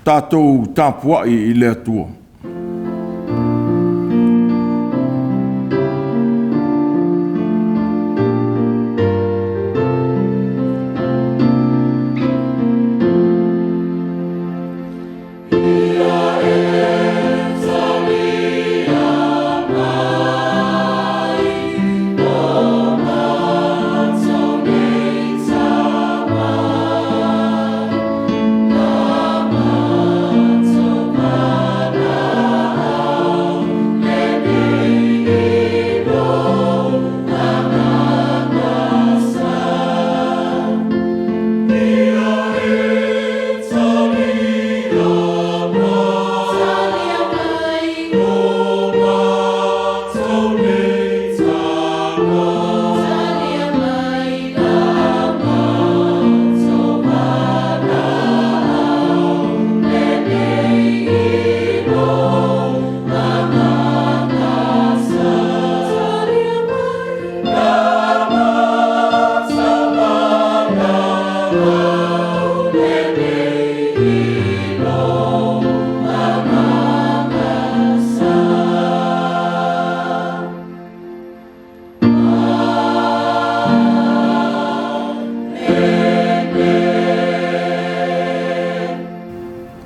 Tātou tāpua'i I le atua.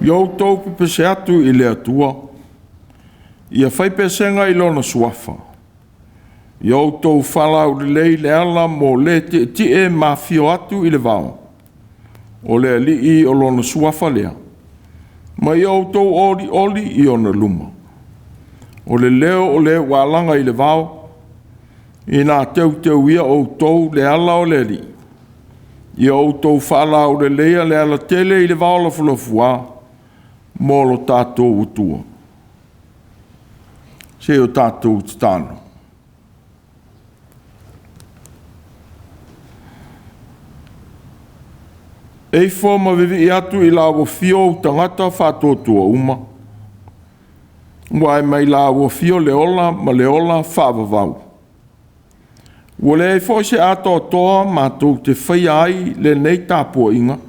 Yo tau pese atu I le atua. Ia fai pesenga I lona suafa. Yo tau whala o le ala mo le ti e mafio atu I le vao. O le ali o lona suafa lea. Ma yo tau oli I ona luma. O le leo o le walanga I le vao. I nā teu ia o tau le ala o le ali. Ia o tau whala o le ala tele I le vao la fulafua. Molo tātou utua. Se o tātou tano. Ei fōma vivi atu I lawa fio tangata whātotua uma. Wai mai lawa fio leola ma leola whāwawau. Wale ei fōi se ato toa mātou te whai ai le nei TAPUA'IGA.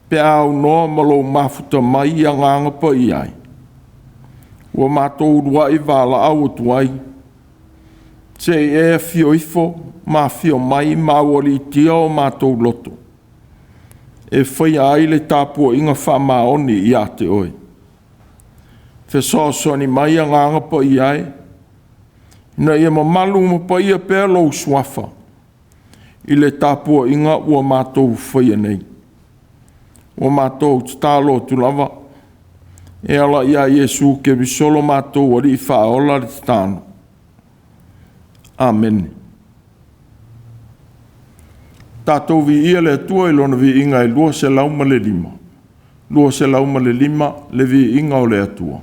Pe au no malo mafuta mai a nganga pa I ai. Wa mātou rua I wala au tuai. Se e fio ifo, ma fio mai ma wali tia o mātou loto. E whai ai le TAPUA'IGA wha maoni I ate oi. Fe sosoni mai a nganga pa I ai. Na ia mamalu ma pa ia pēr lau suafa. I le TAPUA'IGA ua mātou whai nei. O mātou tālo tu lava. E ala ia Yesu ke bisolo mātou wari I whaola le tāno. Amen. Tātou vi ia le atua I lona vi inga I lua se lauma le lima. Lua se lauma le lima le vi inga o le atua.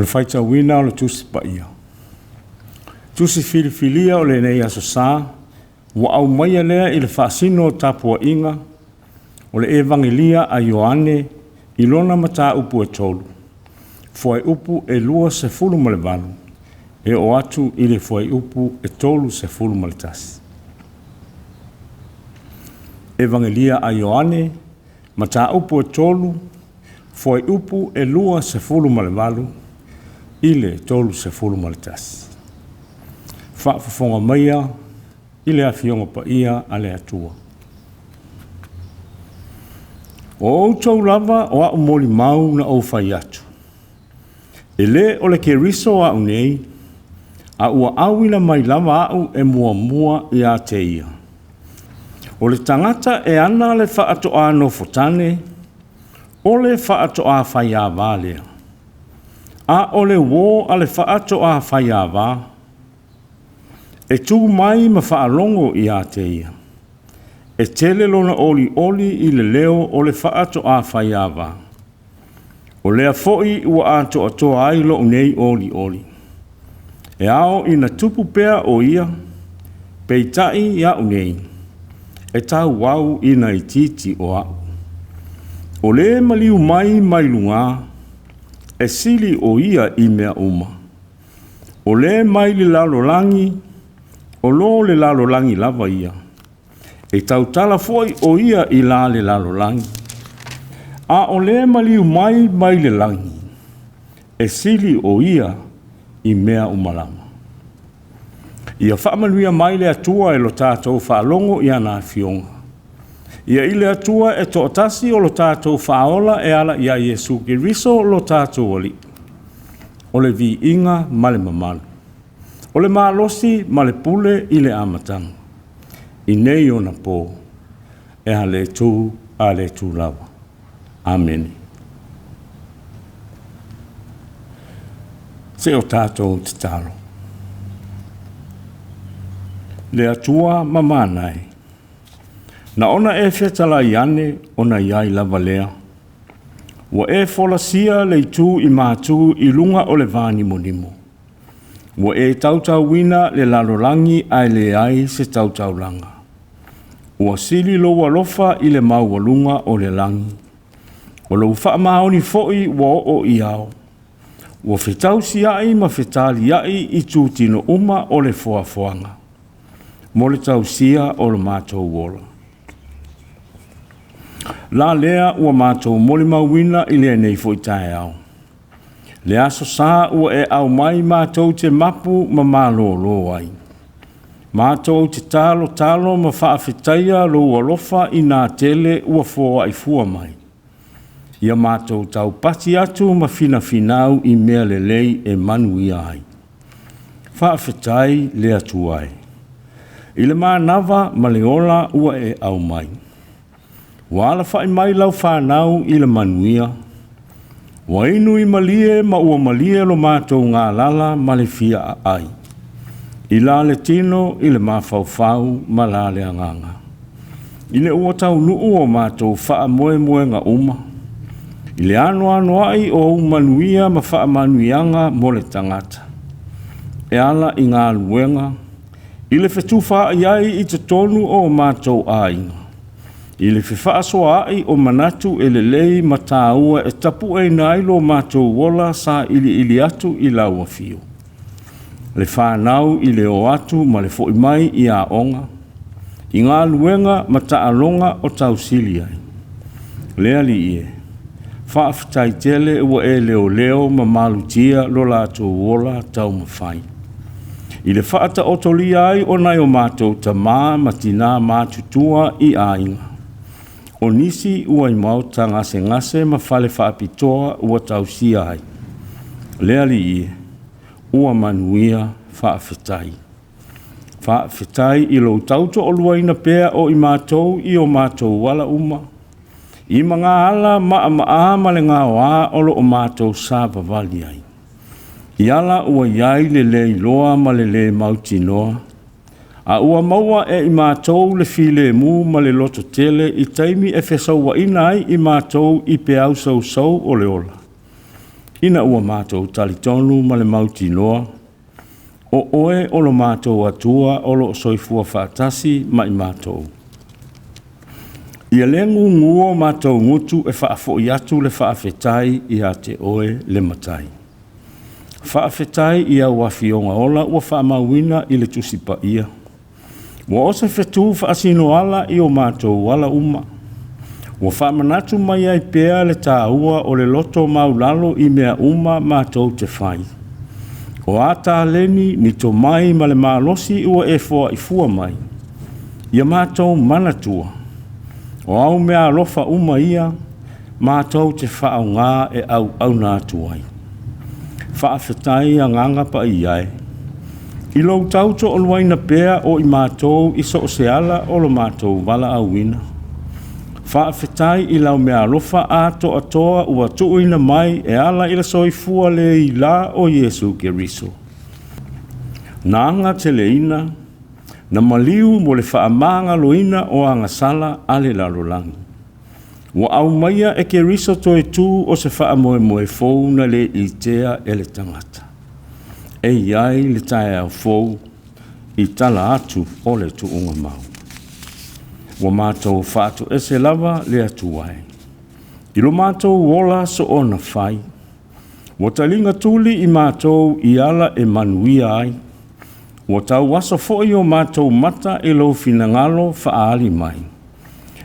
le Faitau wina o le tusi pa ia. Tusi filifilia o le nei aso sā, wa au maia lea i le whaasino o TAPUA'IGA, o le evangelia a Ioane, i lona mata upu e tolu. Foi upu e lua se fulu ma le valu, e o atu i le foi upu e tolu se fulu ma le tasi. Evangelia a Ioane, mata upu e tolu, foi upu e lua se fulu ma le valu, i le tolu se fulu ma le tasi. Whaafafonga maia, i le awhionga pa ia a le atua. O outou lava o au moli mau na au fai atu. E le o le ke riso au nei, a ua awina mai lava au e mua mua i a te ia. O le tangata e ana le whaatoa no fotane, o le whaatoa fai a vālea. A o le wō a le whaatoa fai a vā, e tū mai ma whaalongo i a te ia. E tele lona oli i le leo o le whaatoa fai a vā. O lea foi ua ato atoa ai lo nei oli. E ao ina tupu pea o ia, peitai ia unei. E tau wau ina i titi o au. O le maliu mai lunga, e sili o ia i mea uma. O le mai li lalolangi, o lo le lalolangi lava ia. E tau tala foi o ia i la le lalolangi. A o le maliu mai le langi, e sili o ia i mea umalama. Ia whaamanuia mai le atua e lo tātou whaalongo i ana fionga. Ia i le atua e to'atasi o lo tātou whaola e ala ia Yesu ki riso lo tātou oli. O le vi inga male mamalu. O le malosi male pule i le amatanga. I nei o na pō, e ha le tū a le tū lawa. Amen. Se o tātou te talo. Le atua mamanai. Na ona e whetala i ane ona iai lava lea. Wa e folasia le tū i mātū i lunga o le vāni monimo. Wa e tautau wina le lalolangi ai le ai se tautau langa. Wa sili loa lofa i le maualunga o le langi. O lo whaamaoni foi wa o iao. Wa whetau si ai ma whetali ai i tūtino uma o le foafoanga. Mo le tau sia o le mātou wola. La lea ua mātou moli mauina i lea nei foi tae au. Le aso sā ua e au mai mātou te mapu ma mālo lo ai. Mātou te talo ma whaafetaia lo alofa i nā tele ua fōa i fua mai. Ia mātou tau pati atu ma finau i mea le lei e manu i ai. Whaafetai le atuai. I le mānawa ma le ola ua e au mai. Wala whai mai lau whanau i le manuia. Wa inu i malie ma ua malie lo mātou ngā lala ma le fia a ai. I la le tino i le mawhauwhau ma la le anganga. I le ua tau nuu o mātou wha moe ngā uma. I le ano ai o manuia ma wha manuianga mo le tangata. E ala i ngā luenga. I le whetuwha iai i te tonu o mātou ainga. I le whiwhaasoa ai o manatu e le lei ma tāua e tapu e nailo mātou wola sa ili atu i laua fio. Le whanau i le o atu ma le foi mai i a onga. I ngā luenga ma taalonga o tau sili ai. Lea li ie. Whaafitai tele ua e leo ma malutia lo lātou wola tau mawhai. I le whaata otoli ai o nai o mātou ta ma tina mātutua i ainga. O nisi ua i mau ta ngase ma whale whaapitoa ua tau si ai. Lea li ie, ua manuia whaafetai. Whaafetai i lo tauto o luaina pea o i mātou i o mātou wala uma. I mga ala ma le ngā wā olo o mātou sā vavali ai. I ala ua iai le loa ma le mauti noa. A ua maua e i mātou le file mu ma le loto tele i taimi e whesau wa ina ai i mātou i pe au sau o le ola. Ina ua mātou talitonu ma le mauti noa. O oe o lo mātou atua o lo soifua whaatasi mai mātou. Ia lengu nguo mātou ngutu e whaafo i atu le whaafetai i a te oe le matai. Whaafetai i a wafionga ola ua whaamauina i le tusi pa ia. Wa ose whetu whaasino ala i o mātou wala uma. Wa whaamanatu mai ai pēa le tāua o le loto maulalo i mea uma mātou te whai. O ata leni ni to mai ma le maalosi ua e foa i fua mai. Ia mātou manatua. O au mea alofa uma ia, mātou te whaau ngā e au nātuai. Whaafetai a nganga pa i ai. I lau tauto o luaina pēa o i mātou i so se ala o lo mātou wala au wina. Whaafetai i lau mea alofa ato atoa ua tuuina mai e ala ila soifua le i la o Yesu Keriso. Nanga te leina, na maliu mo le whaamanga loina o anga sala ale lalolangi. Wa au maia e Keriso toe tū o se whaamoe moe fou na le i tea e le tangata. E iai le tae au fou i tala atu o le tuunga mau. Wa mātou whātu e se lava le atuai. I lo mātou wola so o na whai. Wa talinga tuli i mātou i ala e manuia ai. Wa tau waso foi o mātou mata e lo finangalo whaali mai.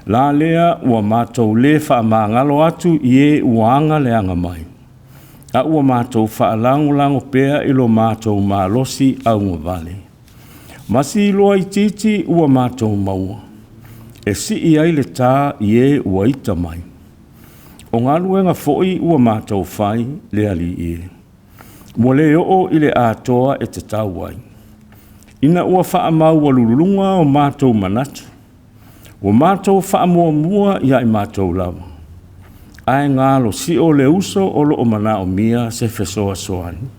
La lea ua mātou le whaamangalo atu i e uanga le anga mai. A ua mātou whaalango pēa i lo mātou mālosi au ngavale. Masi loa i titi ua mātou maua. E si i ai le tā i e ua ita mai. O Gāluega foi ua mātou whai le ali i e. Mua le o i le atoa e te tauai. Ina ua whaamau walulunga o mātou manatu. O mātou whaamua ia i mātou lava. Ai ngalo si o le uso o lo o mana o mia se fesoa soani.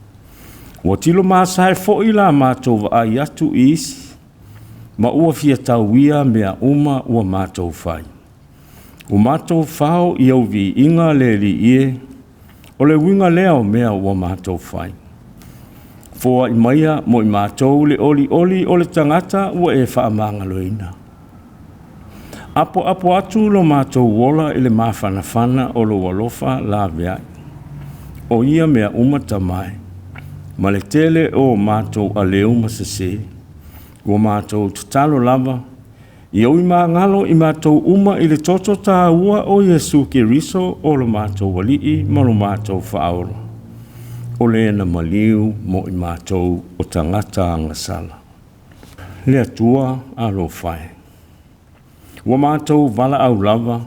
O tilo māsae foi la mātou wa ai atu isi. Ma ua fia tauia mea uma ua mātou whai. O mātou whao i au vi inga le li ie, o le winga leo mea ua mātou whai. Foa i maia mo i mātou le oli o le tangata ua e whaamanga loina. Apo atu lo mātou wola i le mawhanawhana o lo walofa la veai. O ia mea uma tamai, ma le tele o mātou a leo masese. Ua mātou tatalo lava, i au i ngalo i mātou uma i le toto tāua o Yesu Keriso o lo mātou walii ma lo mātou whaoro. O le na maliu mo i mātou o tangata angasala. Le atua alo whae. Ua mātou wala au lava,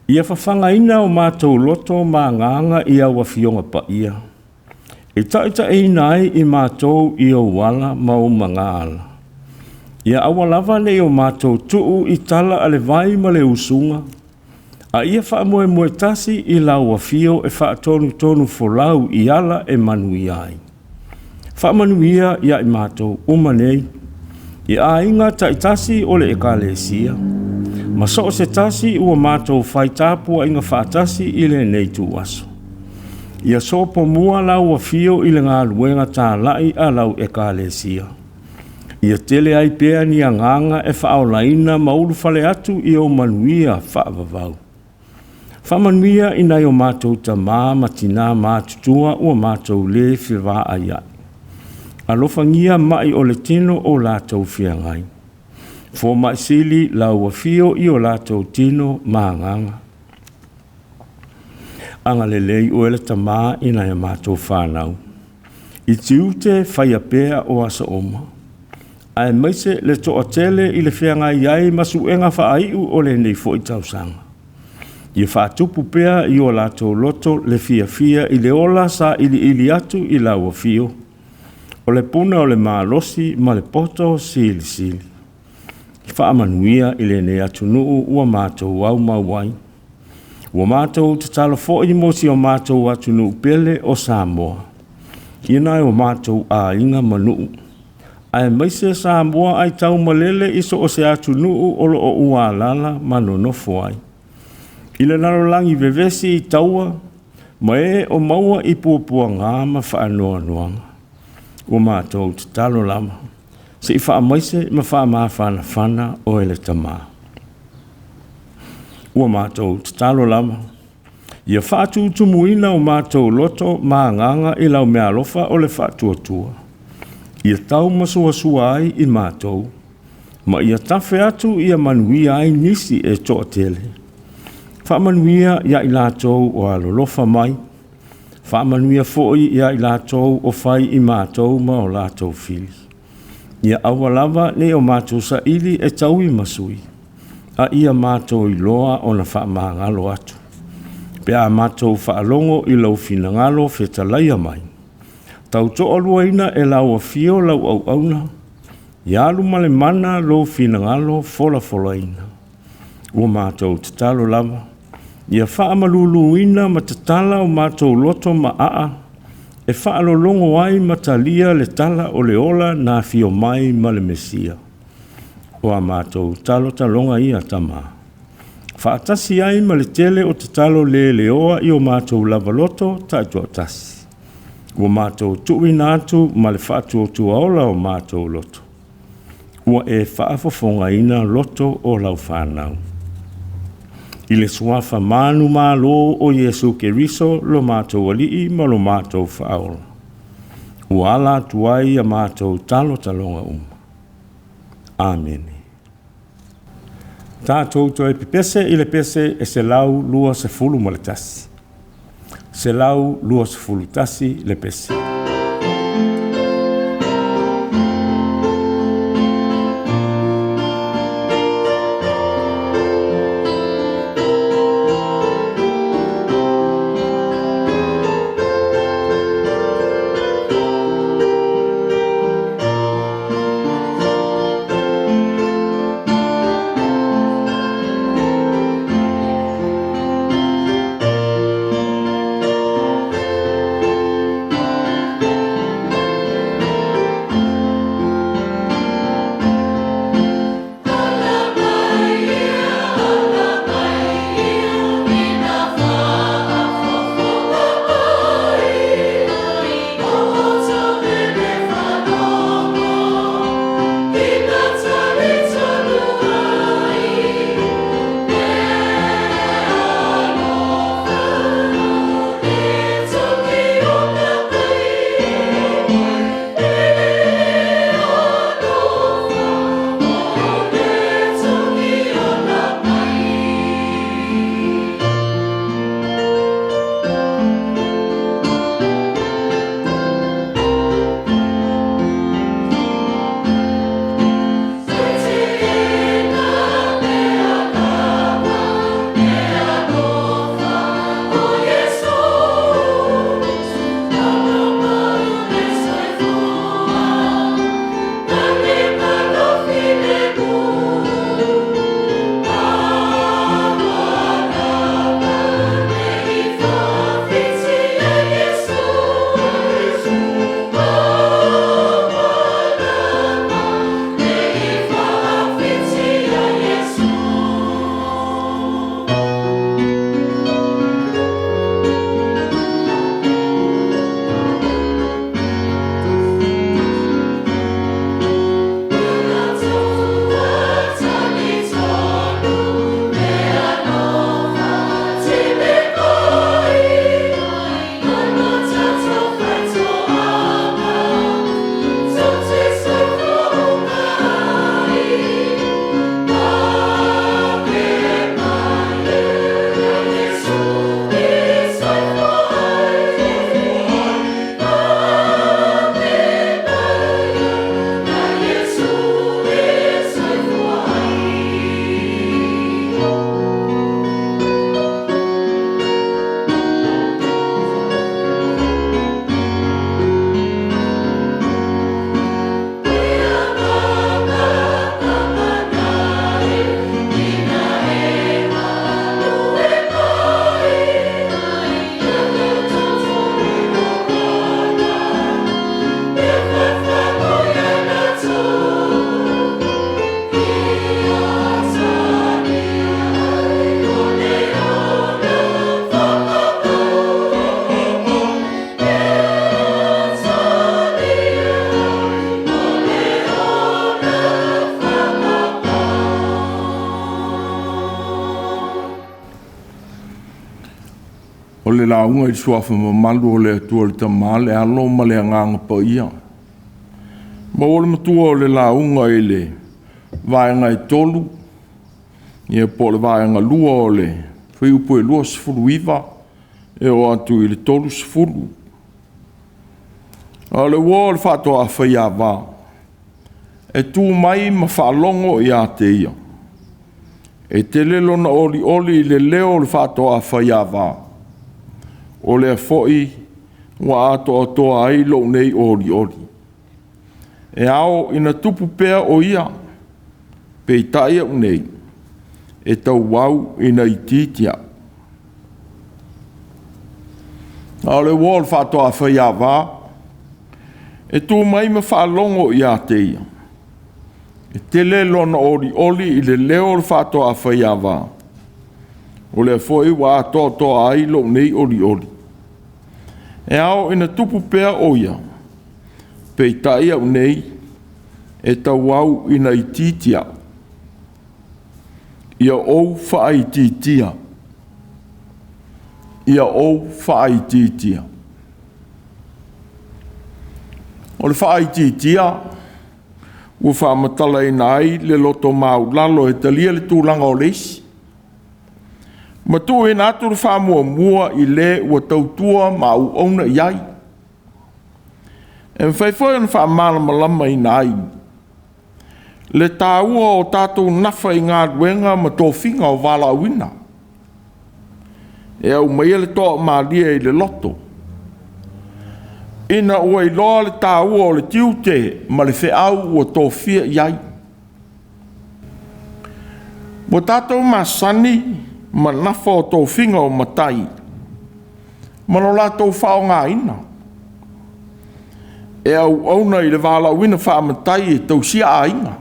ia whawhanga ina o mātou loto mā nganga i au awhionga pa ia. E taita e nai i mātou i o wala ma o mga ala. Ia awa lava le o mātou tuu i tala ale vai ma le usunga. A ia whaamoe tasi i lau a fio e whaatonu folau i ala e manuia ai. Whaamanuia ia i mātou umanei. I a inga taitasi o le E.F.K.A.S. Ma so se tasi ua mātou Faitau whaatasi i le nei tu aso. Ia sopo mua lau a fio i le Gāluega tā lai a lau E.F.K.A.S. Ia tele ai pēa ni anganga e whaolaina maulu whale atu i o manuia whaavavau. Whamanuia i nei o mātou ta mā matina mātutua ua mātou le whiwā ai ai. Alofangia mai o le tino o lātou whiangai. Fō mai sili lau a fio i o lātou tino mānganga. Anga le lei o ele ta mā i nei mātou whānau. I tiute whaia pēa o asa oma. Ai maise le toa tele i le whianga iai masu enga whaaiu o le nei fo i tausanga. I whaatupu pea i o lātou loto le fia i le ola sa ili atu i lau a fio. O le puna o le mālosi ma le poto sili. I whaamanuia i le nei atu nuu ua mātou au mauai. Ua mātou te talo fo i mosi o mātou atu nuu pele o Samoa. Ina o mātou a inga manuu. Ai maise Samoa ai tau malele iso o se atu nuu o lo o ua lala mano nofo ai. I le nalolangi vevesi i taua, Mai o maua I puapua ngā ma whaanoa noanga. Ua mātou te talo lama. Se I whaamaise ma whaamawhana whana o ele tamā. Ua mātou te talo lama. Ia whaatūtumuina o mātou loto mā nganga I lau mea alofa o le whaatuatua. Ia tau masua ai I mātou. Ma ia tawhi atu ia manuia ai nisi e toa tele. Whaamanuia ia I lātou o alolofa mai. Whaamanuia fo'i ia I lātou o whai I mātou ma o lātou whili. Ia awa lava ne o mātou sa ili e tau I masui. A ia mātou I loa o na whaamangalo atu. Pea mātou whaalongo I lau finangalo whetalaia mai. Tau toa luaina e lau a fio lau au auna. Ia lumale mana lo finangalo fola ina. Ua mātou te talo lava. Ia whaamaluluina ma te tala o mātou loto ma aa. E whaalolongo ai ma talia le tala o le ola nā fio mai ma le mesia. Ua mātou talo talonga ia tamā. Whaatasi ai ma le tele o te talo le leoa I o mātou lava loto taitua tasi. Ua mātou tuina atu ma le whaatuotua ola o mātou loto. Ua e whaafofonga ina loto o lau whanau. I le suafa manu malo o Yesu Keriso lo mātou alii ma lo mātou whaola. Ua ala tuai a mātou talo talonga Amen. Tātou toi pepese I le pese e se lau lua se fulu ma le tasi. Se lau lua se fulu tasi le pese. O le launga i suafa mamalu o le atua le tama le alo ma le anganga pa ia. Ma o le matua o le launga i le vaenga i tolu. Ia po le vaenga lua o le whiupu e lua sifuru iwa e o atu i le tolu sifuru. A le ua o le whātua a whaia wā. E tū mai ma whaalongo i a te ia. E te lelo na oli oli i le leo le whātua a whaia wā. O le foi wa ato toa ai lo nei oli oli. E ao ina tupu pea o ia. Pe taia nei. E tau wau ina ititia. A le wall whātua a whaia wā. E tū mai ma whaalongo i a te ia. E te lelo na oli oli i le leo le whātua a whaia wā. O le foi wa ato toa ai lo nei oli oli. E ao ina tupu pea o ia. Pei taia nei. E tau au ina ititia. Ia ou whaititia. Ia ou whaititia. O le whaititia. Ua whaamatala ina ai le loto mau lalo e talia le tūlanga o leisi. Ma tu e nātu le whaamua mua i le ua tautua ma au auna iai. E mwhaifoi an whaamana malama ina ai. Le tāua o tātou nafa i ngā duenga ma tō whinga o wala wina. E au mai le tō maalia i le loto. Ina ua i loa le tāua o le tiute ma le wheau o tō whia iai. Mo tātou masani ma nafa o tō whinga o matai. Mano la tō whao ngā ina. E au auna i le wala wina whaamatai e tau sia a inga.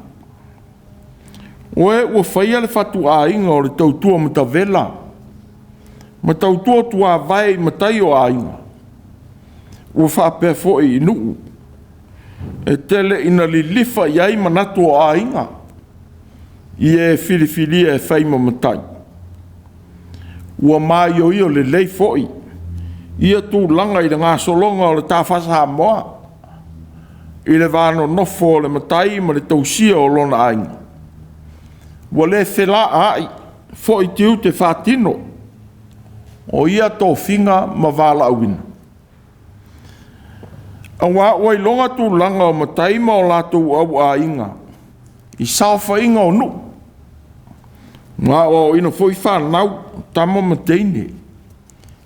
Oe ua whaia le whatu a inga o le tautua ma ta vela. Ma tautua tua vai ma tai o a inga. Ua whapea fo i inu. E tele ina li lifa iai manatu o a inga. I e whiriwhiri e whaima ma tai. Ua mai o io le lei fo i. Ia tū langa i le ngā solonga o le tāwhasa moa. I le wāno nofo o le matai ma le tausia o lona a inga. Wa le whela ai, fo i tiu te whātino, o ia tō whinga ma wāla awina. A wā oi longa tū langa o matai ma o lātou au a inga, i sauwha inga o nu. Ngā o ina fo i whanau, tamo mateine,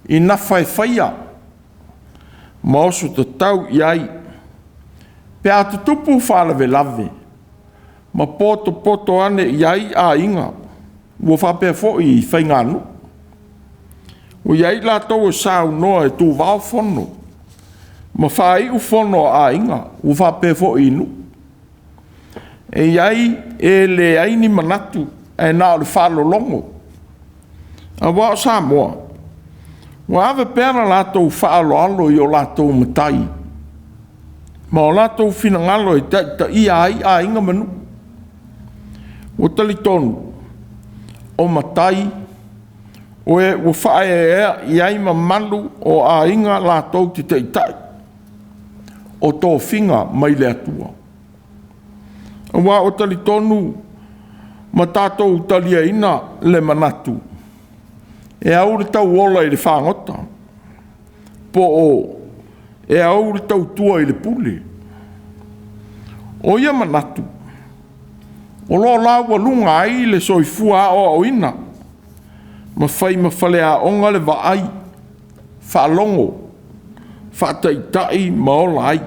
i na whai whaia, ma osu te tau iai, pe atu tupu whalawe lave, ma poto ane iai a inga. Ua whapea fo i whainganu. Ua iai la tau e sao noa e tū wao whono. Ma whai u whono a inga. Ua whapea fo i nu. E iai e le aini manatu e nao le whalo longo. A wao sa moa. Ua ave pēra la tau whaalo alo i o la tau matai. Ma o la tau whinangalo e ta ia ai a inga manu. O tali tonu, o matai, o e o whae e iai ma malu o a inga la tau te teitai, o tō whinga mai le atua. Wa o tali tonu, ma tātou talia ina le manatu, e au le tau ola i le whangota, po o e au le tau tua i le pule. O ia manatu, o lo la wa lunga ai le soifua o ina. Ma fai ma fale a onga le va ai. Fa longo. Fa tai ma o lai.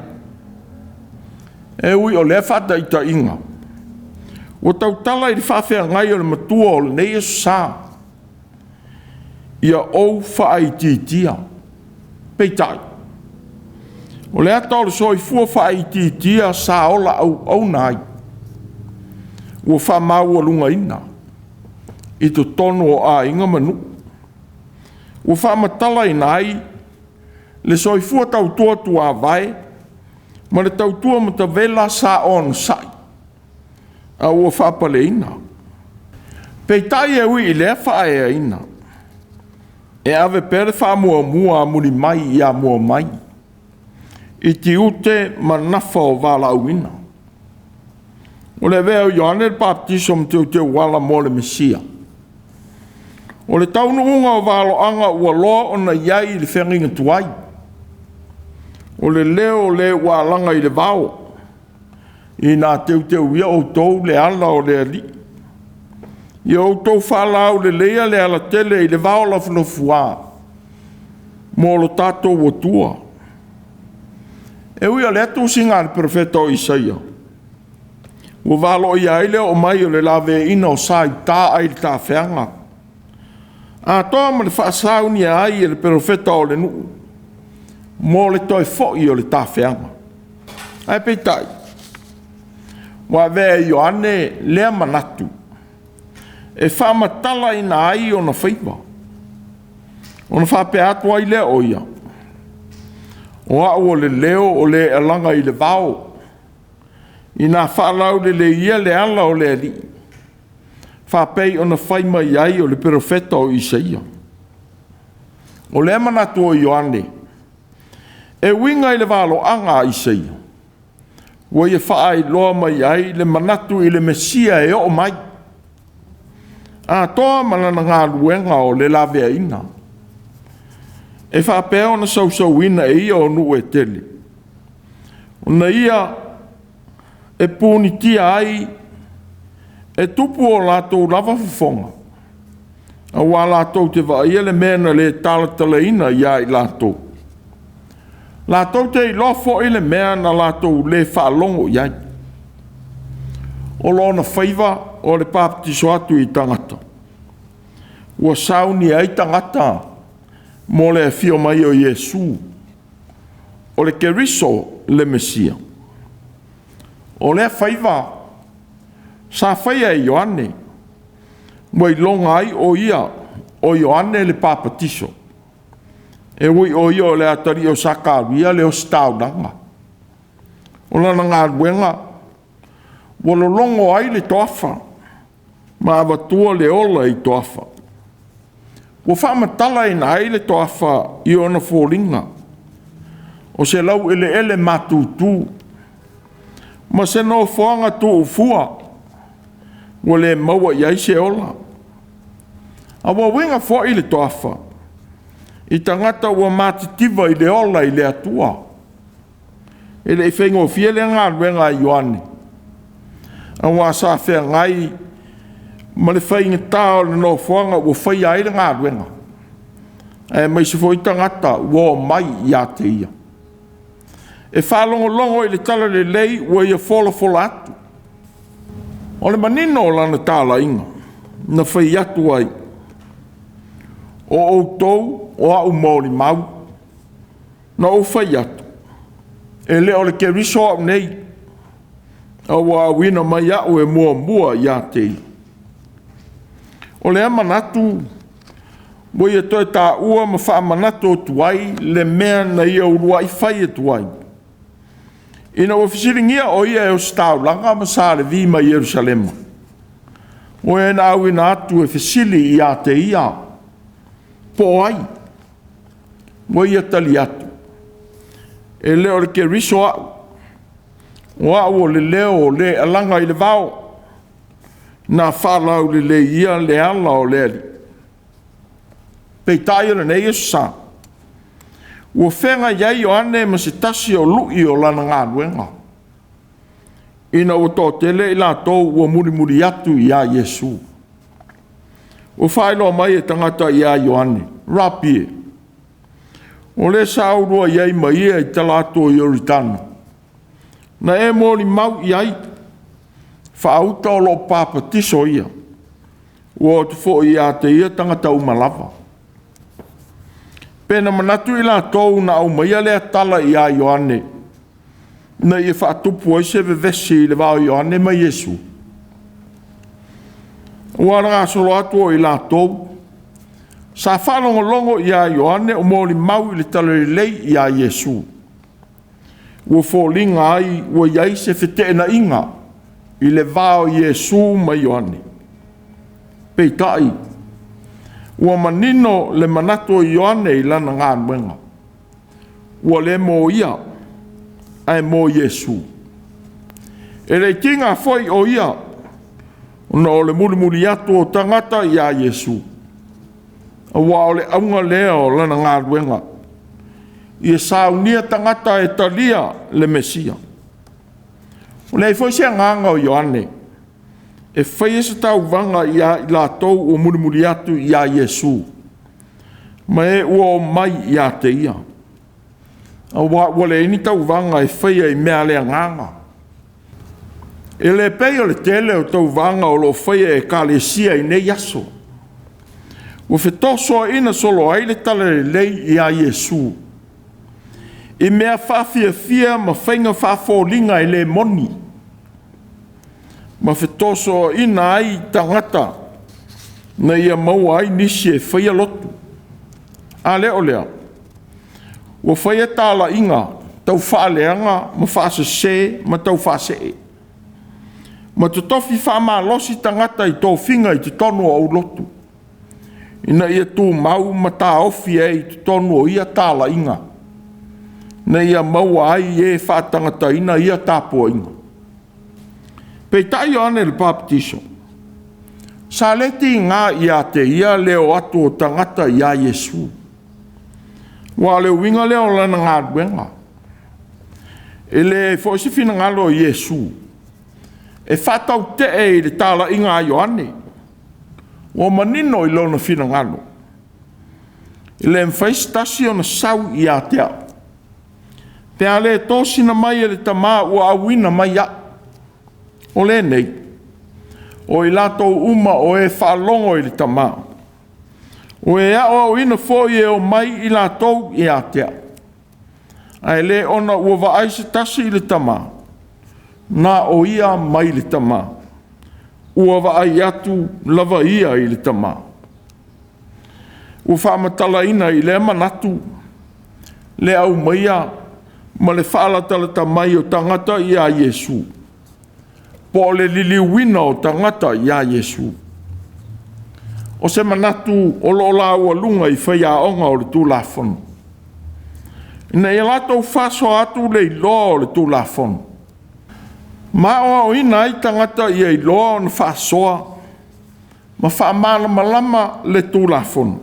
E ui o le fa tai inga. O tau tala i whawhea ngai o le matua o le nei sa. Ia ou fa ai titia. Peitai. O le ata o le soifua fa ai titia sa ola au nai. Ua whamau alunga ina. I to tono o a inga manu. Ua whamatala ina ai. Le soifua tau tua tua vai. Ma le tau tua ma ta vela sa on sai. A ua whapale ina. Peitai e ui i le whae ina. E ave pere wha mua muni mai ia mua mai. I ti ute manafa o wala uina. O le veo Ioane le baptiso te wala mo le Mesia. O le taunu unga o walo anga ua loa o na iai le whenginga tuai. O le leo le walanga i le vao. I nā ia o tau le ala o le ali. I o tau whalau le lea le ala tele i le vao la whanofua. Mo lo tātou o tua. E ui ale atu singa le profeta o Isaia. O walo i aile o mai o le lawe ina o sai tā ai le tā whianga. A toa ma le whaasau ni ai e le profeta o le nuu. Mo le toi fo'i o le tā whianga. Ai peitai. Wa vea Ioane lea manatu. E whamatala ina ai o na whaiva. O na whape atua i lea oia. O au o le leo o le alanga i le vao. I nā whaalau le ia le ala o le ali. Whapei o na whaima iai o le profeta o Isaia. O le manatu o Ioane. E winga i le valo anga Isaia. Wa ia whaai loa mai ai le manatu i le Mesia e o mai. A toa manana ngā luenga o le lavea ina. E whapea na sau ina e ia o nu e tele. O na ia e pūni tia ai e tupu o lātou lava fufonga. A wā lātou te wa ia le mena le talatala ina ia i lātou. Lātou te i lofo i le mea na lātou le whaalongo iai. O lona whaiva o le papatiso atu i tangata. Ua sauni ai tangata mo le fio mai o Iesu. O le keriso le Mesia. O le whaiva sa whaia i Ioane. Moi longa ai o ia o Ioane le papatiso. E ui o ia o le atari o sakaria le o staunanga. O lana ngā ruenga. Walo longo ai le toafa. Ma avatua le ola i toafa. Wa whamatala ina ai le toafa i ona fōringa. O se lau ele matūtū. Ma se no whanga tū ufua. Wa le maua iai se ola. A wa winga fo i le toafa. I tangata ua mātitiva i le ola i le atua. E le i whengo fie le ngā ruenga i Ioane. A wā sa whea ngai ma le whainga tāo le no whanga ua whai ai le ngā ruenga. E mai se fo i tangata ua mai i a te ia. E whalongo longo i le tala le lei ua ia fola atu. O le manino o lana tāla inga. Na whai atu ai. O Autū o au maoli mau. Na o whai atu. E leo le ke riso au nei. A wā wina mai au e mua i a te. O le amanatu. Mo ia toi tā ua ma wha amanatu o tuai. Le mea na ia urua i whai e tuai. Ina o fisiringia o ia e o stau langa ma sa le vima i Jerusalema. O e na au ina atu e fisili i a te ia. Po ai. Mo ia tali atu. E leo le ke riso au. O au o le leo le alanga i le vao. Na whalau le ia le ala o le ali. Pei tai o le nei esu sa. Ua whenga iai o ane ma se tasi o lui o lana ngā ruenga. Ina o tō tele i la tō ua muri atu i a Iesu. O whaelo mai e tangata i a Ioane. Rapie. O le saurua iai mai e i talato i oritana. Na e mōri mau iai. Whaauta o lo papatiso ia. Ua o te fo i a te ia tangata umalava. Pena manatu i la tōu na au maia lea tala i a Ioane. Na i e whaatupu ai se vevesi i le vau Ioane mai Iesu. Ua ngā solo atu o i la tōu. Sa whalongo longo i a Ioane o mōli mau i le tala i lei i a Iesu. Ua fōlinga ai ua iai se whetee na inga i le vau Iesu mai Ioane. Pei tai. Ua manino le manato Ioane I lana ngānuenga. Ua le mo ia, ai mo Yesu. E le kinga foi o ia, ona o le mulimuli atu o tangata ia Yesu. Ua o le aunga leo lana ngānuenga. Ia saunia tangata e talia le Mesia. O le foi sea nganga o Ioane. E whai esa tau vanga ia I lātou o mulimuli atu ia Yesu. Ma e ua o mai ia te ia. Ua le ini tau vanga e whai e mea lea nganga. E le pei o le tele o tau vanga o lo whai e kālesia I nei aso. Ua whetoso ina solo ai le tala le lei ia Yesu. I mea whawhia fia ma whainga whawholinga I le moni. Ma whetoso ina ai tangata na ia maua ai nisi e whaia lotu. A leo lea. Ua whaia tāla inga tau whaaleanga ma whaase se ma tau whaase e. Ma te tofi whaama losi tangata I tō whinga I te tonu au lotu. Ina ia tū mau ma tā ofi e I te tonu o ia tāla inga. Na ia maua ai e whātangata ina ia TAPUA'IGA. Pei tai ane le baptiso. Sa leti ngā ia te ia leo atu o tangata ia Yesu. Wa leo winga leo lana ngā duenga. E le fōsi fina ngalo Yesu. E Faitau te e le tāla inga Ioane. Wa manino I lona fina ngalo. E le mwhaistasi o na sau ia tea. Pea le tōsina mai e le tamā ua awina mai a. O le nei, o I latou uma o e whaalongo I le tamā. O e ao au ina fōi e o mai I latou I atea. Ai le ona ua waaise tasi I le tamā. Nā o ia mai le tamā. Ua waai atu lava ia I le tamā. Ua whaamatala ina I le manatu. Le au maia ma le whaalatala tamai o tangata I a Yesu. Po le lili wina o tangata ia Yesu. O se manatu o lo la ua lunga I whaia onga o le tūlafonu. Ina ia latou whaso atu le iloa o le tūlafonu. Ma o ina I tangata ia iloa o na whasoa. Ma whaamala malama le tūlafonu.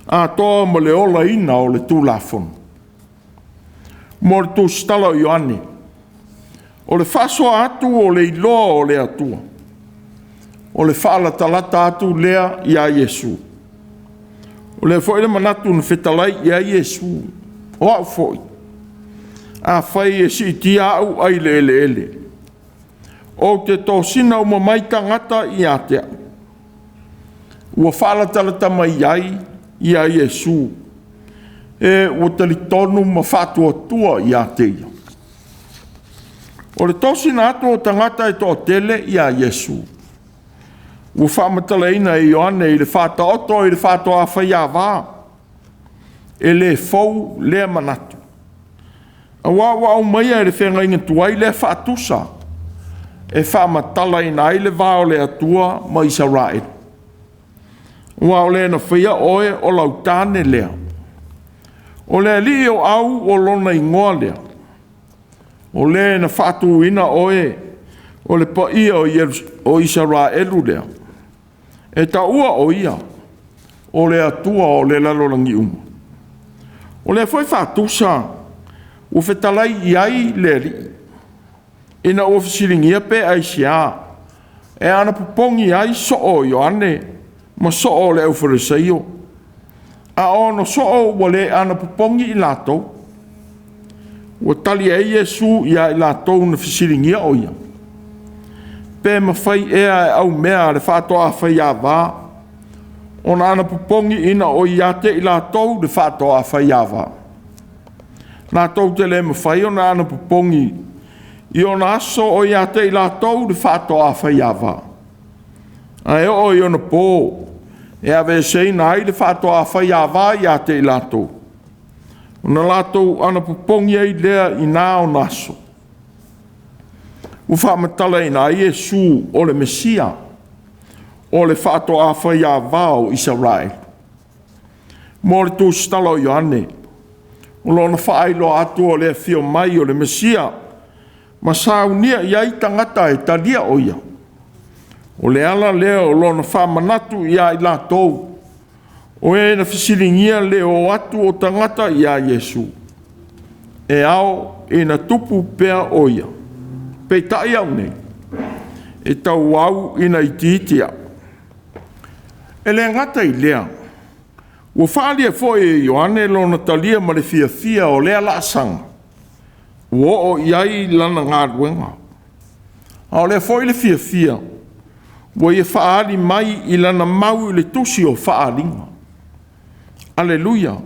A toa ma le ola ina o le tūlafonu. Mo le tūstala o Ioane. O le whaso atu o le iloa o le atua. O le whaala talata atu lea ia Yesu. O le fwoi le manatu na whetalai ia Yesu. O au fwoi. A whai e si ti au ai le ele ele. O te tōsina o mamai tangata i atea. Ua whaala talata mai ai ia Yesu. E ua talitonu ma whatua tua i atea. O le tōsina atu o tangata e tō tele I a Yesu. Ua whaamatala ina I Ioane I le whāta oto I le whāta a whaiawā. E le fau lea manatu. A wawa au maia e le whenga inga tuai le whaatusa. E whaamatala ina I le vāo le atua ma Israel. Ua o le na whaia oe o lautane lea. O le li o au o lona ingoa lea. O le na whātu ina oe, o le pa ia o Israelu lea. E ta ua o ia, o le atua o le lalorangi uma. O le foi whātusa, u whetalai iai le ri. Ina ua whasiringia pe ai sia, e ana pupongi ai so o Ioane, ma so o le au whareseio. A ono so o wale ana pupongi I latou. Ua tali e Yesu ia I latou na whasiringia o ia. Pe mawhai ea e au mea le whātoa whaiawā. O na ana pupongi ina o ia te I latou le whātoa whaiawā. Nā tau te le mawhai o na ana pupongi. I o na aso o ia te I latou le whātoa whaiawā. Ai o I ona pō. E ave seina ai le whātoa whaiawā ia te I latou. Una latou ana pupongi ai lea I nā o naso. U whaamatala ina Yesu o le Mesia. o le whaatoa whaia vao Israel. Mo le Tusi talo Ioane, o lona whaelo atu o le fio mai o le Mesia, ma saunia iai tangata e talia o ia. O le ala leo o lona whamanatu ia I lātou, o e na fisilingia leo atu o tangata ia Yesu. E ao e na tupu pea o ia. Pei tai au nei. E tau au ina itiitia. E le ngata I lea. Ua whaalia fo e Ioane lona talia ma le fia o lea laasanga. Ua o iai lana ngāruenga. O lea fo I le fia. Ua ia whaali mai I lana mau I le tusi o whaalinga. Aleluia.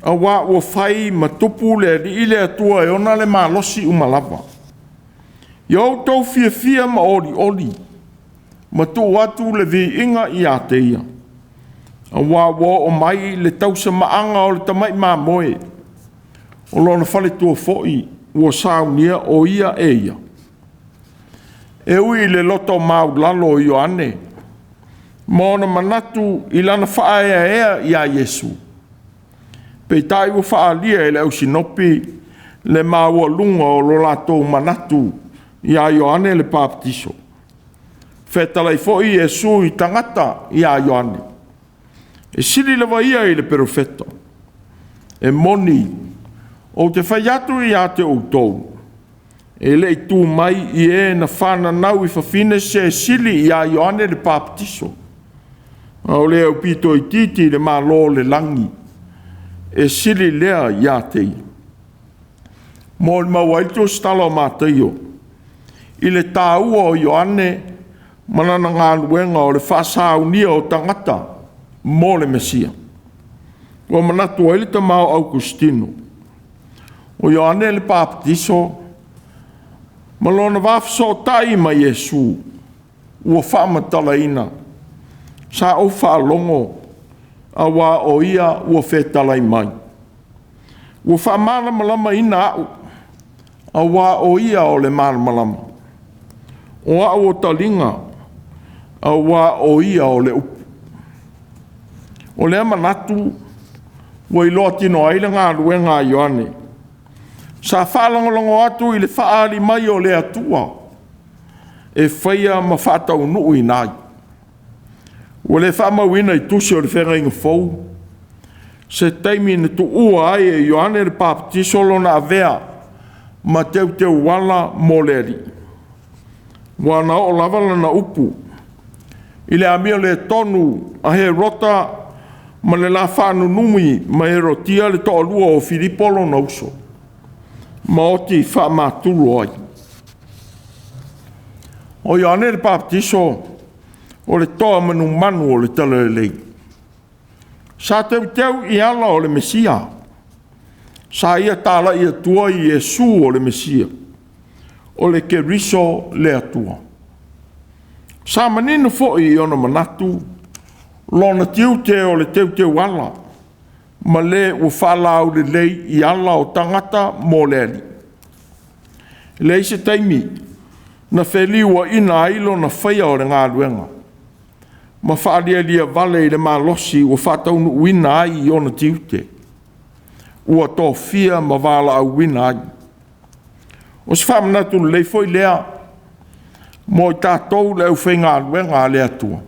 A wā ua whai matupu le li le atua e ona le malosi umalapa. Iau tau fia ma oli. Matu watu le vi inga I ateia. A wā o mai le tausa maanga o le tamai mamoe. O lona whale tua foi ua saunia o ia e ia. E ui le loto mau lalo Ioane. Mona manatu I lana whaea ia Yesu. Pei tai ua whaalia e le au sinopi le maua lunga o lo lato manatu ia Ioane le paptiso. Whetalai foi Yesu I tangata ia Ioane. E siri lewa ia I le profeta. E moni o te whaiatu I a te Autū. E le I tū mai I e na whana nau I whawhine se sili I a Ioane le paptiso. O le au pito I titi le malo le langi. E sili lea I a tei. Mo le mawaitu stalo mātaio. I le tāua o Ioane manana Gāluega o le whaasaunia o tangata mo le Mesia. Ua manatu ai le tamao Augustino. O Ioane le paptiso malona wafso tai ma Yesu. Ua whaamatalaina. Sa o whaalongo a wā o ia ua whetalai mai. Ua whaamana malama ina au. A wā o ia o le mana malama. O a o talinga a wā o ia o le upu. O le manatu ua I loa tino aile Gāluega Ioane. Sa whaalongolongo atu I le whaali mai o le ATUA. E whaia ma Faitau nui nai. Ua le whaamauina I Tusi o le whenga inga fau. Se teimi na tuua ai e Ioane le paptiso lona avea ma teu wala mo le ali. Wa na o lava na upu. I le amia le tonu a he rota ma le la whanu numi ma he rotia le toa lua o Filipo lo na uso. Ma oti whaamatulu ai. O Ioane le paptiso o le toa manu o le tala lei. Sa teu I ala o le Mesia. Sa ia tala ia tua I Yesu o le Mesia. O le keriso le atua. Sa manino fo I ona manatu. Lona tiute o le teu ala. Ma le ua whalau le lei I ala o tangata mo le ali. Lei se taimi. Na wheliua ina ailo na whaia o le Gāluega. Ma whaalia lia vale I le malosi ua whataunu uina ai I ona tiute. Ua tō fia ma wala au uina ai. O se whamanatu lei foi lea. Mo I tātou le au whai Gāluega le atua.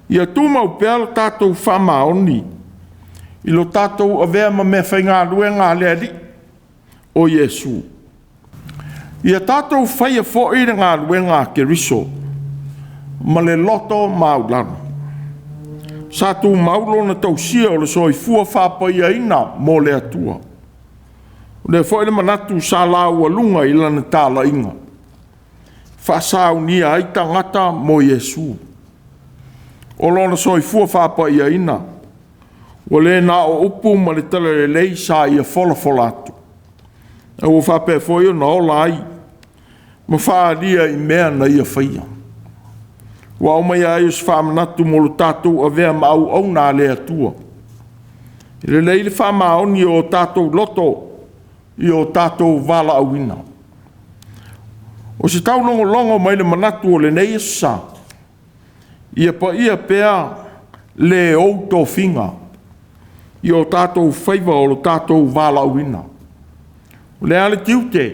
Ia tūmau pēr tātou whamaoni. I lo tātou avea ma mea whai Gāluega le ali. O Yesu. Ia tātou whaia fo I le Gāluega keriso. Ma le loto maulana. Sa tu maulo na tausia o le soifua whapaiaina mo le atua. Le fo le manatu sa lau alunga I lana tāla inga. Whasau nia ai tangata mo Yesu. O lona soifua whapaiaina. O le na o upu ma le tala le lei sa ia fola atu. E o whape fo na ola ai. Ma whaalia I mea na ia whaia. Wa o mai ai os whaamanatu mo lo tātou a vea mau au nā le atua. I le leile whaamaoni o tātou loto I o tātou wala awina. O se tau longo mai le manatu o le nei sa. Ia pa ia pea le ou tō whinga. I o tātou whaiva o lo tātou wālauina. O le ale tiute,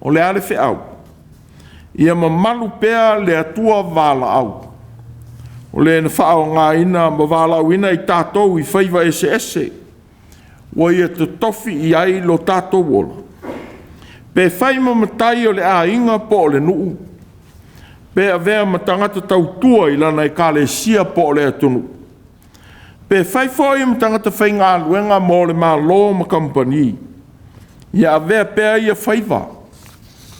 o le ale whiau. Ia mamalu pea le atua wālau. O le na whao ngā ina ma wālauina i tātou i whaiva ese. Wa ia te tofi i ai lo tātou wola. Pe whaima matai o le a inga po o le nuu. Pe a vea matangata tau tua i lana i ka le sia po o le atunu. Pe whaifo i matangata whai ngā luenga mo le mā lo ma kampani. Ia a vea pea ia whaiva.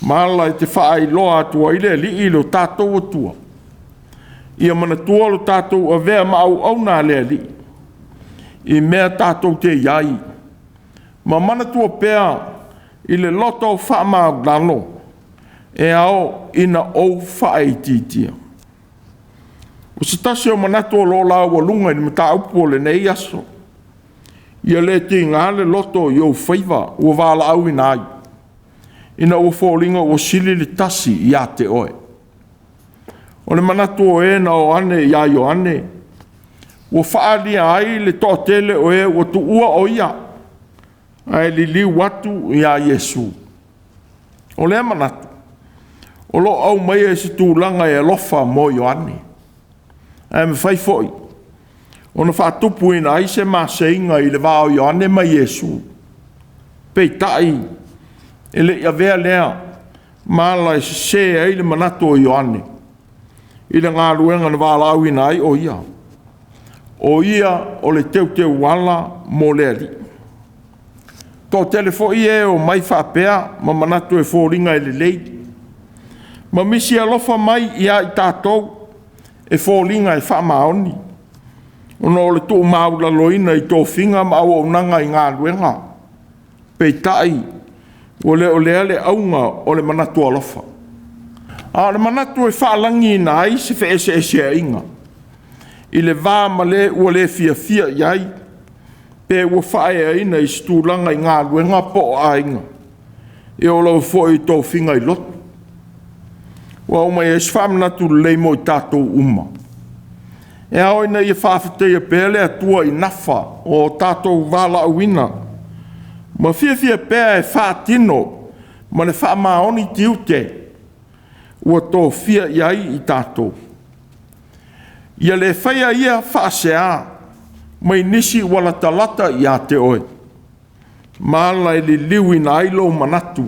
Mala i te whaai loa atua i le li i lo tātou atua. Ia mana tua lo tātou a vea ma au nā le li. I mea tātou te iai. Ma mana tua pea i le loto whaama lano. E ao ina ou whaai titia. O se tasi o manatu o lo lau lunga i mata upu o le nei aso. Ia le te ngāle loto i o whaiva ua wāla au ina ai. Ina ua whōlinga o sili le tasi i a te oe. O le manatu o e na o ane i a Ioane. Ua whaalia ai le tō tele o e ua tu ua o ia. Ai li liu watu i a Yesu. O le manatu. O lo au mai e se tūlanga e lofa mo Ioane. Ai me whai foi. O na whātupu ina ai se māseinga i le wāo Ioane mai Yesu. Pei tai. E le ia vea lea. Māla e se ai le manatu o Ioane. I le ngā ruenga na wālau ina ai o ia. O ia o le teu wala mo le ali. Tō telefo i e o mai whapea ma manatu e fōringa i le lei. Ma misi alofa mai i a i tātou e fōringa e whamaoni. Ono le tō maula loina i tō whinga ma au nanga i ngā luenga. Pei tai o le ale aunga o le manatu alofa. A le manatu e whaalangi ina ai se whe ese a inga. I le vā ma le ua le fia iai. Pe ua whae a ina i stūlanga i ngā luenga po a inga. E o lau fo i tō whinga i lotu. Wa o mai e whamanatu leimo i tātou uma. E ao ina i whawhitea pēle atua i nafa o tātou wala auina. Ma fia pēa e whātino ma le whamaoni tiute ua tō fia iai i tātou. Ia le whaia ia whaasea mai nisi wala talata i a te oe. Māla e li liwi na ailo manatu.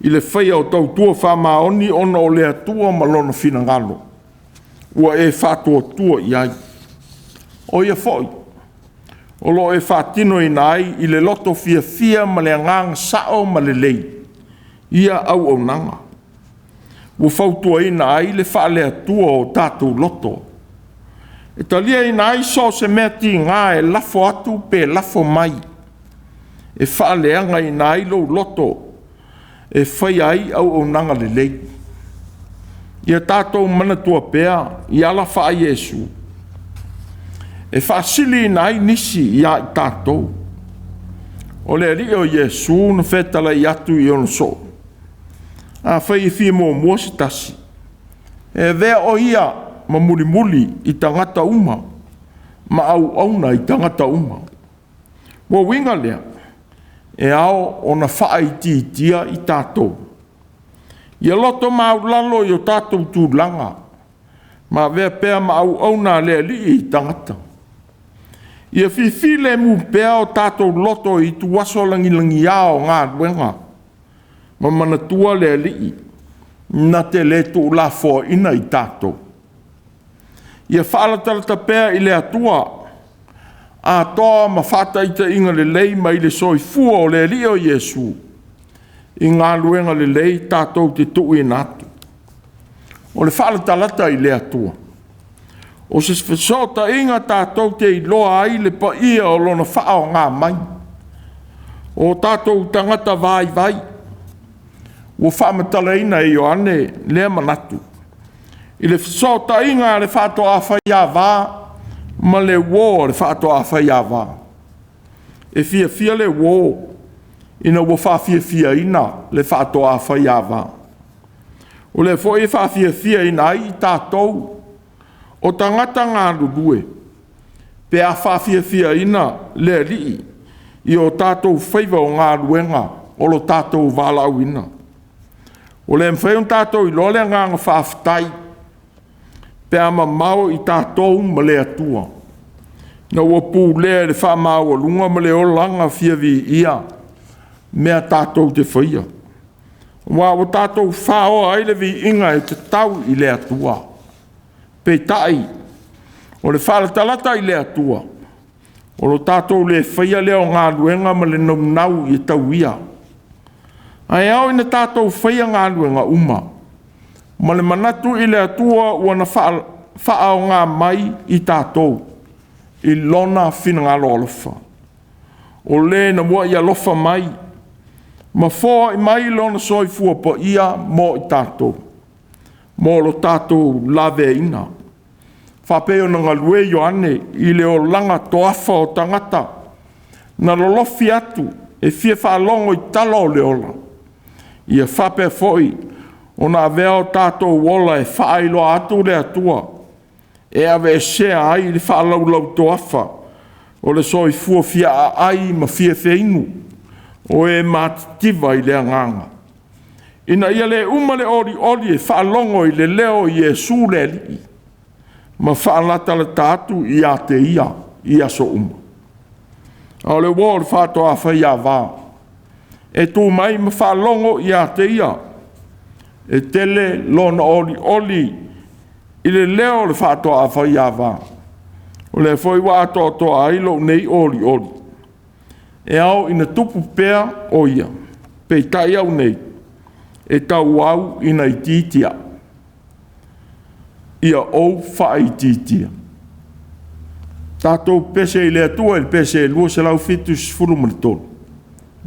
I le whaia o tau tua whamaoni ona o le atua malona finangalo. Ua e whātua tua i ai. O ia foi. O lo e whātino i nai i le loto fia ma le ngang sao ma le lei. Ia au au nanga. Ua whautua i nai le whaale atua o tātou loto. E talia i nai so se mea ti ngā e lafo atu pe lafo mai. E whaaleanga i nai lo loto. E whai ai au nanga le lei. Ia tātou mana tua pēa, i ala whaai Yesu. E whaasili nai nisi i a tātou. O le ri o Yesu na whetala i atu i ono so. A whai i whia mua se tasi. E vea o ia ma muli i tangata uma. Ma au na i tangata uma. Wa winga lea. E ao o na whaai tia i tātou. Ia loto maulalo i o tātou tūlanga. Ma vea pēa ma au na lea li i tangata. Ia whiwhile mu pēa o tātou loto i tu waso langi ao ngā ruenga. Ma manatua lea li i. Na te le tu la fo ina i tātou. Ia whaalatalata pēa i le atua. A toa ma whataita inga le lei ma i le soi fua o le li o Yesu. I ngā luenga le lei tātou te tui natu. O le whaalatalata i le atua. O se whesota inga tātou te i loa ai le pa ia o lona whao ngā mai. O tātou tangata vai. O whamatala ina i Ioane lea manatu. I le whesota inga le whatoa whaia vā. Ma le wō le whātoa whaia wā. E fia le wō. Ina wō whawhia ina le whātoa whaia wā. O le fo e whawhia ina ai tātou. o tangata ngā lulue, pe a whawhiawhia ina le rii i o tātou whaiva o ngā luenga o lo tātou wālau ina. O le mwhaion tātou i lole ngā ngā whawhitai, pe a mau i tātou ma le atua. Na ua pū lea le whamau o lunga ma le o langa whiawi ia, mea tātou te whaia. Wa o tātou whao ai le vi inga e te tau i le atua. Pe tai, o le whalatalata i le atua. O lo tātou le whaia leo ngā luenga ma le nau i tau ia. Ai au ina tātou whaia ngā luenga uma. Ma le manatu i le atua ua na whaao ngā mai i tātou. I lona whina ngā lolofa. O le na mua i alofa mai. Ma fōa i mai lona soi fua po ia mo i tātou. Mo lo tātou lawe ina. Whapeo na ngā lue Ioane i leo langa toafa o tangata. Na lolofi atu e fia whaalongo i talo o leola. Ia whapea foi o nā veo tātou wola e whaailo atu le atua. E ave e sea ai le whaalaulau toafa. O le soi fua fia a ai ma fia feinu. O e mātitiva i lea nganga. Ina ia le uma le ori e whaalongo i le leo i e su le li. Ma whaalata le tātu i a te ia, i aso uma. Au le wōr whātoa whai a wā. E tū mai ma whaalongo i a te ia. E tele lona ori i le leo le whātoa whai a wā. O le whai wā toa ailo nei ori. E au ina tupu pēr o ia, pei tai au nei, e tau au ina i tītia. Ia ou whai tītia. Tātou pese i lea tua, il pese lua se lau fitus furumalitolu.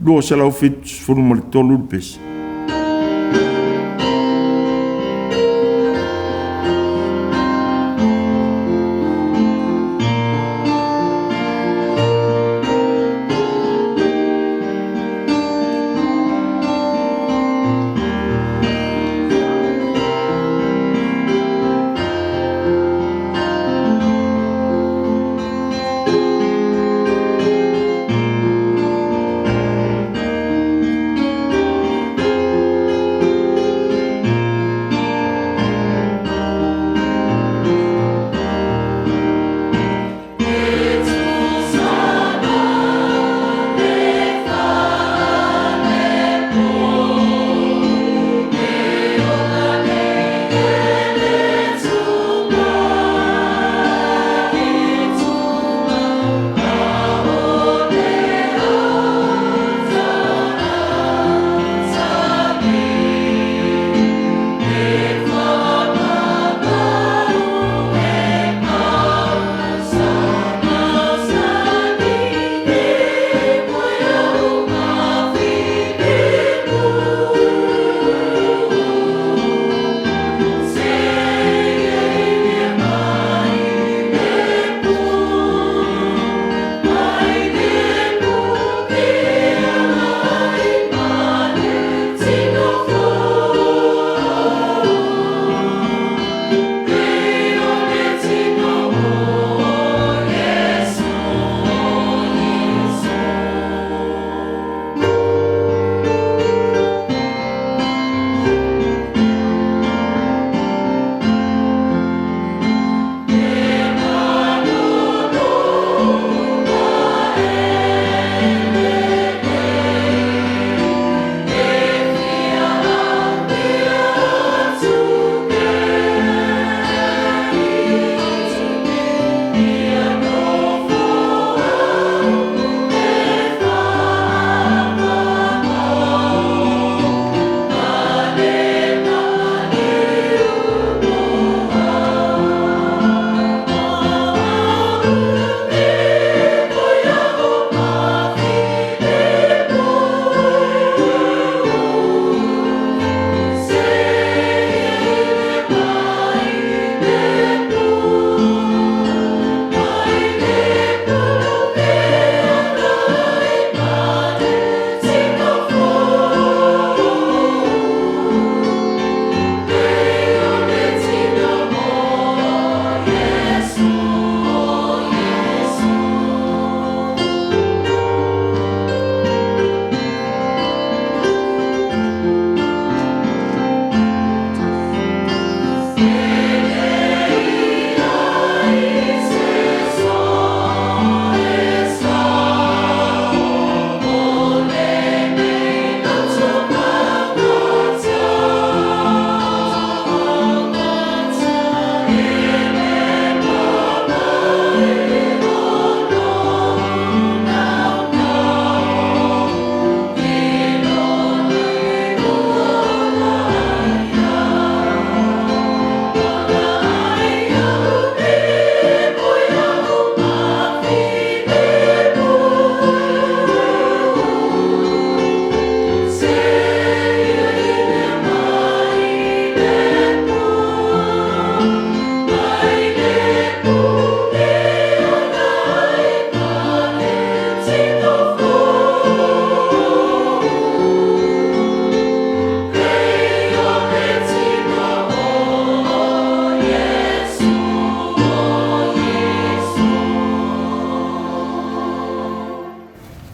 Lua se lau fitus furumalitolu pese.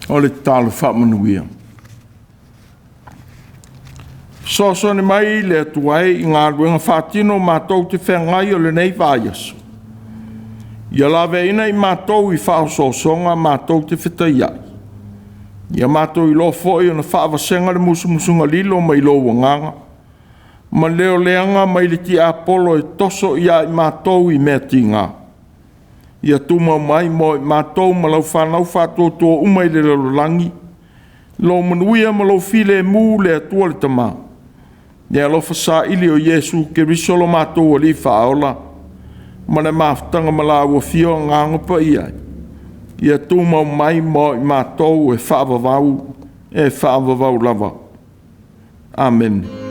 o le talo whamanuia. So ni mai le atuai I ngā ruenga whātino mātou te whengai o le nei vāiasu. Ia lawe ina I mātou I whaososonga mātou te whitai ai. Ia mātou I lo foi o na whaavasenga le musumusunga lilo mai lo wanganga. Ma leo leanga mai le ti apolo e toso ia I mātou I mea tinga. Ia tuma mai mo I mātou ma lau whanau whātoto umai le lalolangi. Lo manuia ma lau file mū le atua le tamā. Ia lo whasa ili o Yesu ke risolo mātou o li whaola. Ma le mafutaga ma la ua fio ngāngo pa ia. Ia tuma mai mo I mātou e whaavavau lava. Amen.